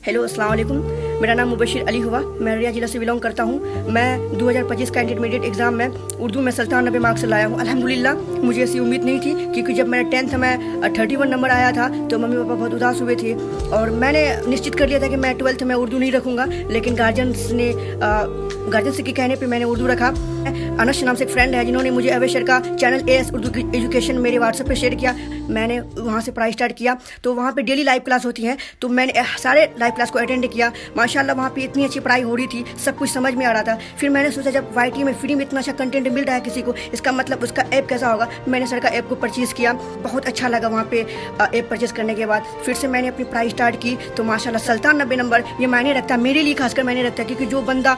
Hello अस्सलाम वालेकुम। मेरा नाम मुबशिर अली हुआ, मैं अररिया ज़िला से बिलोंग करता हूँ। मैं 2025 का इंटरमीडिएट एग्ज़ाम में उर्दू में 97 मार्क्स लाया हूँ। अल्हम्दुलिल्लाह, मुझे ऐसी उम्मीद नहीं थी, क्योंकि जब मेरा 10th में 31 नंबर आया था तो मम्मी पापा बहुत उदास हुए थे और मैंने निश्चित कर लिया था कि मैं 12th में उर्दू नहीं रखूँगा। लेकिन गार्जियंस के कहने पे मैंने उर्दू रखा। अनस नाम से एक फ्रेंड है जिन्होंने मुझे अवेशर का चैनल AS उर्दू एजुकेशन मेरे व्हाट्सएप पे शेयर किया। मैंने वहाँ से पढ़ाई स्टार्ट किया, तो वहाँ पे डेली लाइव क्लास होती हैं, तो मैंने सारे लाइव क्लास को अटेंड किया। माशाल्लाह वहाँ पे इतनी अच्छी पढ़ाई हो रही थी, सब कुछ समझ में आ रहा था। फिर मैंने सोचा जब YT में फ्री में इतना अच्छा कंटेंट मिल रहा है किसी को, इसका मतलब उसका ऐप कैसा होगा। मैंने सर का ऐप को परचेज़ किया, बहुत अच्छा लगा। वहाँ पे ऐप परचेज़ करने के बाद फिर से मैंने अपनी पढ़ाई स्टार्ट की, तो माशाल्लाह 97 नंबर ये मायने रखता है, मेरे लिए खासकर मायने रखता है, क्योंकि जो बंदा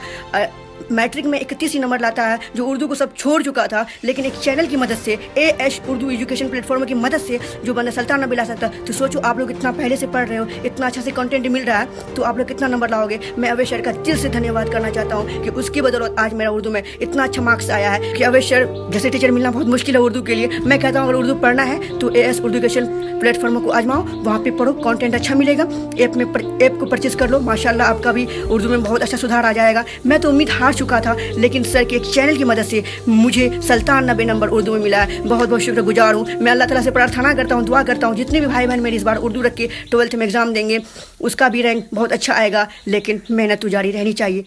मैट्रिक में 31 नंबर लाता है, जो उर्दू को सब छोड़ चुका था, लेकिन एक चैनल की मदद से, AS उर्दू एजुकेशन प्लेटफॉर्म की मदद से जो बंदा 97 ला सकता, तो सोचो आप लोग इतना पहले से पढ़ रहे हो, इतना अच्छा से कंटेंट मिल रहा है, तो आप लोग कितना नंबर लाओगे। मैं अवैध सर का दिल से धन्यवाद करना चाहता हूँ कि उसकी बदौलत आज मेरा उर्दू में इतना अच्छा मार्क्स आया है कि अवैध सर जैसे टीचर मिलना बहुत मुश्किल है उर्दू के लिए। मैं कहता हूँ अगर उर्दू पढ़ना है तो AS उर्दू एजुकेशन प्लेटफॉर्म को आजमाओ, वहाँ पे पढ़ो, कंटेंट अच्छा मिलेगा। ऐप को परचेज कर लो, माशाल्लाह आपका भी उर्दू में बहुत अच्छा सुधार आ जाएगा। मैं तो उम्मीद हार चुका था, लेकिन सर के एक चैनल की मदद से मुझे 97 नंबर उर्दू में मिला है। बहुत बहुत शुक्रगुजार हूँ। मैं अल्लाह ताला से प्रार्थना करता हूँ, दुआ करता हूँ जितने भी भाई बहन मेरे इस बार उर्दू रख के 12th में एग्ज़ाम देंगे, उसका भी रैंक बहुत अच्छा आएगा, लेकिन मेहनत तो जारी रहनी चाहिए।